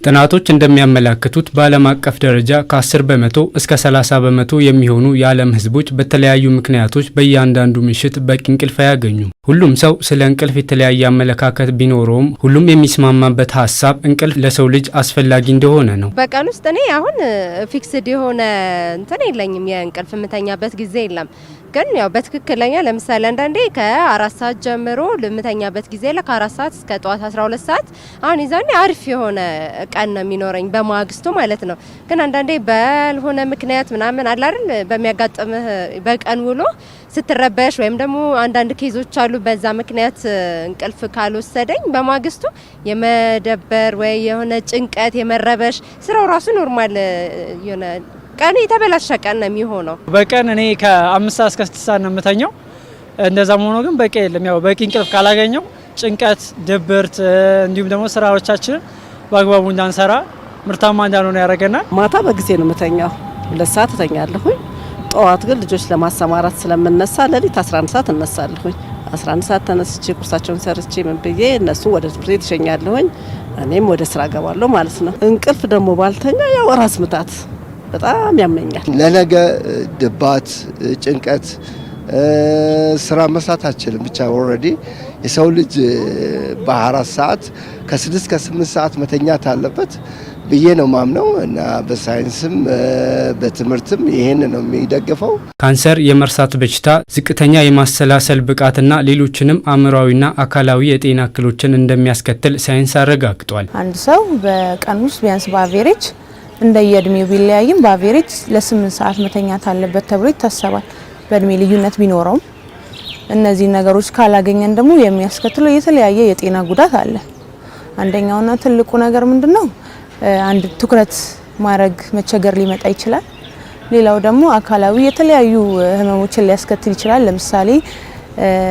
ጥናቶች እንደሚያመለክቱት በዓለም አቀፍ ደረጃ ከ10 በመቶ እስከ 30 በመቶ የሚሆኑ የዓለም ሕዝቦች በተለያዩ ምክንያቶች በእያንዳንዱ ምሽት በቂ እንቅልፍ አያገኙም። ሁሉም ሰው ስለ እንቅልፍ የተለያየ አመለካከት ቢኖረውም ሁሉም የሚስማማበት ሀሳብ እንቅልፍ ለሰው ልጅ አስፈላጊ እንደሆነ ነው። በቀን ውስጥ እኔ አሁን ፊክስድ የሆነ እንትን የለኝም፣ የእንቅልፍ የምተኛበት ጊዜ የለም። ግን ያው በትክክለኛ ለምሳሌ አንዳንዴ ከ4 ሰዓት ጀምሮ ልምተኛበት ጊዜ ከ4 ሰዓት እስከ ጠዋት 12 ሰዓት አሁን ይዛኔ አሪፍ የሆነ ቀን ነው የሚኖረኝ በማግስቱ ማለት ነው። ግን አንዳንዴ ባልሆነ ምክንያት ምናምን አለ አይደል በሚያጋጥምህ በቀን ውሎ ስትረበሽ ወይም ደግሞ አንዳንድ ኬዞች አሉ በዛ ምክንያት እንቅልፍ ካልወሰደኝ በማግስቱ የመደበር ወይ የሆነ ጭንቀት የመረበሽ ስራው ራሱ ኖርማል የሆነ ቀን የተበላሸ ቀን ነው የሚሆነው። በቀን እኔ ከ5 ሰዓት እስከ 6 ሰዓት ነው የምተኛው። እንደዛም ሆኖ ግን በቂ የለም። ያው በቂ እንቅልፍ ካላገኘው ጭንቀት፣ ድብርት እንዲሁም ደግሞ ስራዎቻችንን በአግባቡ እንዳንሰራ ምርታማ እንዳንሆን ያደርገናል። ማታ በጊዜ ነው የምተኛው፣ 2 ሰዓት እተኛለሁኝ። ጠዋት ግን ልጆች ለማሰማራት ስለምነሳ ሌሊት 11 ሰዓት እነሳለሁኝ። 11 ሰዓት ተነስቼ ቁርሳቸውን ሰርቼ ምን ብዬ እነሱ ወደ ትምህርት ቤት እሸኛለሁኝ። እኔም ወደ ስራ ገባለሁ ማለት ነው። እንቅልፍ ደግሞ ባልተኛ ያው ራስ ምታት በጣም ያመኛል። ለነገ ድባት፣ ጭንቀት ስራ መስራት አልችልም። ብቻ ኦልሬዲ የሰው ልጅ በ24 ሰዓት ከ6 እስከ 8 ሰዓት መተኛት አለበት ብዬ ነው ማምነው እና በሳይንስም በትምህርትም ይሄን ነው የሚደግፈው። ካንሰር፣ የመርሳት በሽታ፣ ዝቅተኛ የማሰላሰል ብቃትና ሌሎችንም አእምሯዊና አካላዊ የጤና እክሎችን እንደሚያስከትል ሳይንስ አረጋግጧል። አንድ ሰው በቀን ውስጥ ቢያንስ በአቬሬጅ እንደየእድሜው ቢለያይም በአቬሬጅ ለ8 ሰዓት መተኛት አለበት ተብሎ ይታሰባል። በእድሜ ልዩነት ቢኖረውም እነዚህ ነገሮች ካላገኘን ደግሞ የሚያስከትለው የተለያየ የጤና ጉዳት አለ። አንደኛውና ትልቁ ነገር ምንድነው? አንድ ትኩረት ማድረግ መቸገር ሊመጣ ይችላል። ሌላው ደግሞ አካላዊ የተለያዩ ህመሞችን ሊያስከትል ይችላል። ለምሳሌ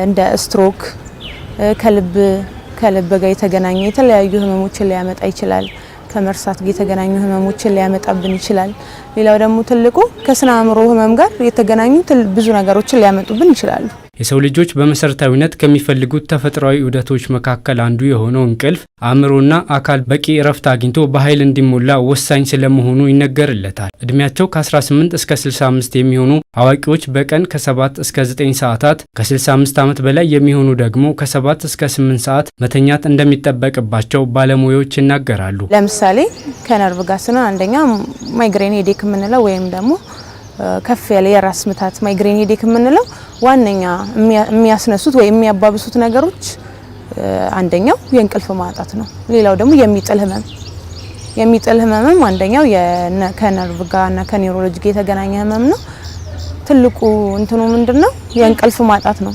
እንደ ስትሮክ፣ ከልብ ጋር የተገናኘ የተለያዩ ህመሞችን ሊያመጣ ይችላል። ከመርሳት ጋር የተገናኙ ህመሞችን ሊያመጣብን ይችላል። ሌላው ደግሞ ትልቁ ከስነ አእምሮ ህመም ጋር የተገናኙ ብዙ ነገሮችን ሊያመጡብን ይችላሉ። የሰው ልጆች በመሰረታዊነት ከሚፈልጉት ተፈጥሯዊ ዑደቶች መካከል አንዱ የሆነው እንቅልፍ አእምሮና አካል በቂ እረፍት አግኝቶ በኃይል እንዲሞላ ወሳኝ ስለመሆኑ ይነገርለታል። እድሜያቸው ከ18 እስከ 65 የሚሆኑ አዋቂዎች በቀን ከ7 እስከ 9 ሰዓታት፣ ከ65 ዓመት በላይ የሚሆኑ ደግሞ ከ7 እስከ 8 ሰዓት መተኛት እንደሚጠበቅባቸው ባለሙያዎች ይናገራሉ። ለምሳሌ ከነርቭ ጋር ስነ አንደኛ ማይግሬን ሄዴክ የምንለው ወይም ደግሞ ከፍ ያለ የራስ ምታት ማይግሬን ሄዴክ የምንለው ዋነኛ የሚያስነሱት ወይ የሚያባብሱት ነገሮች አንደኛው የእንቅልፍ ማጣት ነው። ሌላው ደግሞ የሚጥል ህመምም አንደኛው ከነርቭ ጋርና ከኒውሮሎጂ ጋር የተገናኘ ህመም ነው። ትልቁ እንትኑ ምንድነው? የእንቅልፍ ማጣት ነው።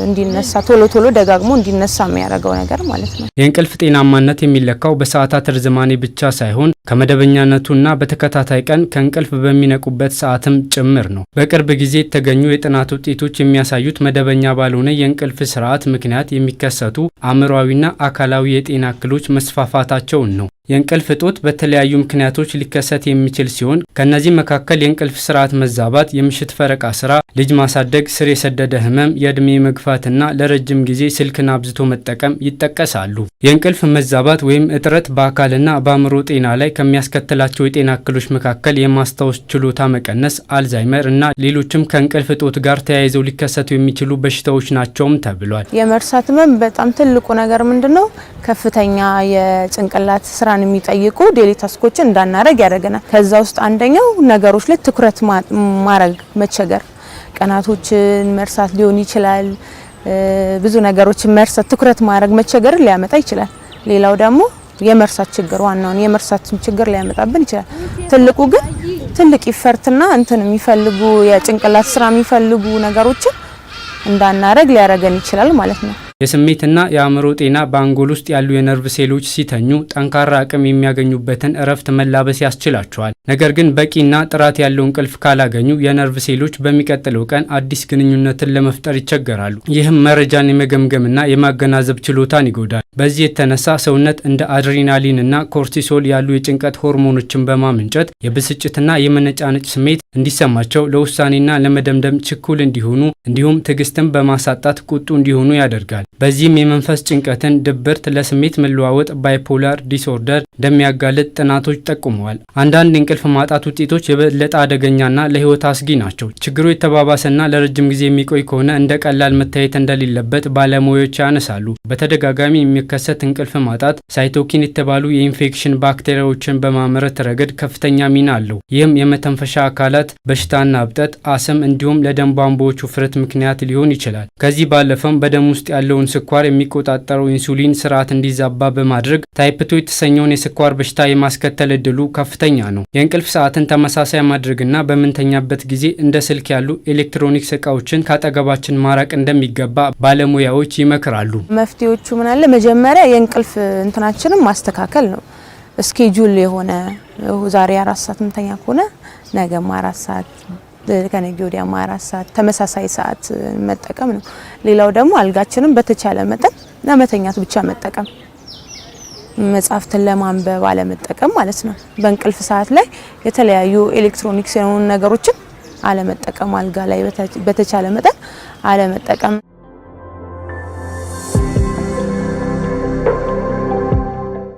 እንዲነሳ ቶሎ ደጋግሞ እንዲነሳ የሚያደርገው ነገር ማለት ነው። የእንቅልፍ ጤናማነት የሚለካው በሰዓታት ርዝማኔ ብቻ ሳይሆን ከመደበኛነቱና በተከታታይ ቀን ከእንቅልፍ በሚነቁበት ሰዓትም ጭምር ነው። በቅርብ ጊዜ የተገኙ የጥናት ውጤቶች የሚያሳዩት መደበኛ ባልሆነ የእንቅልፍ ስርዓት ምክንያት የሚከሰቱ አእምሯዊና አካላዊ የጤና እክሎች መስፋፋታቸውን ነው። የእንቅልፍ እጦት በተለያዩ ምክንያቶች ሊከሰት የሚችል ሲሆን ከነዚህ መካከል የእንቅልፍ ስርዓት መዛባት፣ የምሽት ፈረቃ ስራ፣ ልጅ ማሳደግ፣ ስር የሰደደ ህመም፣ የእድሜ መግፋትና ለረጅም ጊዜ ስልክን አብዝቶ መጠቀም ይጠቀሳሉ። የእንቅልፍ መዛባት ወይም እጥረት በአካልና በአእምሮ ጤና ላይ ከሚያስከትላቸው የጤና እክሎች መካከል የማስታወስ ችሎታ መቀነስ፣ አልዛይመር እና ሌሎችም ከእንቅልፍ እጦት ጋር ተያይዘው ሊከሰቱ የሚችሉ በሽታዎች ናቸውም ተብሏል። የመርሳት ህመም በጣም ትልቁ ነገር ምንድነው? ከፍተኛ የጭንቅላት ስራ የሚጠይቁ ዴሊ ታስኮችን እንዳናረግ ያደርገናል። ከዛ ውስጥ አንደኛው ነገሮች ላይ ትኩረት ማድረግ መቸገር፣ ቀናቶችን መርሳት ሊሆን ይችላል። ብዙ ነገሮችን መርሳት፣ ትኩረት ማድረግ መቸገር ሊያመጣ ይችላል። ሌላው ደግሞ የመርሳት ችግር ዋናውን የመርሳት ችግር ሊያመጣብን ይችላል። ትልቁ ግን ትልቅ ይፈርትና የሚፈልጉ የጭንቅላት ስራ የሚፈልጉ ነገሮችን እንዳናረግ ሊያረገን ይችላል ማለት ነው። የስሜትና የአእምሮ ጤና በአንጎል ውስጥ ያሉ የነርቭ ሴሎች ሲተኙ ጠንካራ አቅም የሚያገኙበትን እረፍት መላበስ ያስችላቸዋል። ነገር ግን በቂና ጥራት ያለው እንቅልፍ ካላገኙ የነርቭ ሴሎች በሚቀጥለው ቀን አዲስ ግንኙነትን ለመፍጠር ይቸገራሉ። ይህም መረጃን የመገምገምና የማገናዘብ ችሎታን ይጎዳል። በዚህ የተነሳ ሰውነት እንደ አድሬናሊን እና ኮርቲሶል ያሉ የጭንቀት ሆርሞኖችን በማመንጨት የብስጭትና የመነጫነጭ ስሜት እንዲሰማቸው፣ ለውሳኔና ለመደምደም ችኩል እንዲሆኑ እንዲሁም ትዕግስትን በማሳጣት ቁጡ እንዲሆኑ ያደርጋል። በዚህም የመንፈስ ጭንቀትን፣ ድብርት፣ ለስሜት መለዋወጥ፣ ባይፖላር ዲስኦርደር እንደሚያጋልጥ ጥናቶች ጠቁመዋል። አንዳንድ የእንቅልፍ ማጣት ውጤቶች የበለጠ አደገኛና ለህይወት አስጊ ናቸው። ችግሩ የተባባሰና ለረጅም ጊዜ የሚቆይ ከሆነ እንደ ቀላል መታየት እንደሌለበት ባለሙያዎች ያነሳሉ። በተደጋጋሚ የሚከሰት እንቅልፍ ማጣት ሳይቶኪን የተባሉ የኢንፌክሽን ባክቴሪያዎችን በማምረት ረገድ ከፍተኛ ሚና አለው። ይህም የመተንፈሻ አካላት በሽታና እብጠት፣ አስም እንዲሁም ለደም ቧንቧዎች ውፍረት ምክንያት ሊሆን ይችላል። ከዚህ ባለፈም በደም ውስጥ ያለውን ስኳር የሚቆጣጠረው ኢንሱሊን ስርዓት እንዲዛባ በማድረግ ታይፕ 2 የተሰኘውን የስኳር በሽታ የማስከተል እድሉ ከፍተኛ ነው። የእንቅልፍ ሰዓትን ተመሳሳይ ማድረግና በምንተኛበት ጊዜ እንደ ስልክ ያሉ ኤሌክትሮኒክስ እቃዎችን ካጠገባችን ማራቅ እንደሚገባ ባለሙያዎች ይመክራሉ። መፍትሄዎቹ ምን አለ? መጀመሪያ የእንቅልፍ እንትናችንን ማስተካከል ነው። ስኬጁል የሆነ ዛሬ 4 ሰዓት ምንተኛ ከሆነ ነገ 4 ሰዓት፣ ከነገ ወዲያ 4 ሰዓት ተመሳሳይ ሰዓት መጠቀም ነው። ሌላው ደግሞ አልጋችንን በተቻለ መጠን ለመተኛት ብቻ መጠቀም፣ መጽሐፍትን ለማንበብ አለመጠቀም ማለት ነው። በእንቅልፍ ሰዓት ላይ የተለያዩ ኤሌክትሮኒክስ የሆኑ ነገሮችን አለመጠቀም፣ አልጋ ላይ በተቻለ መጠን አለመጠቀም።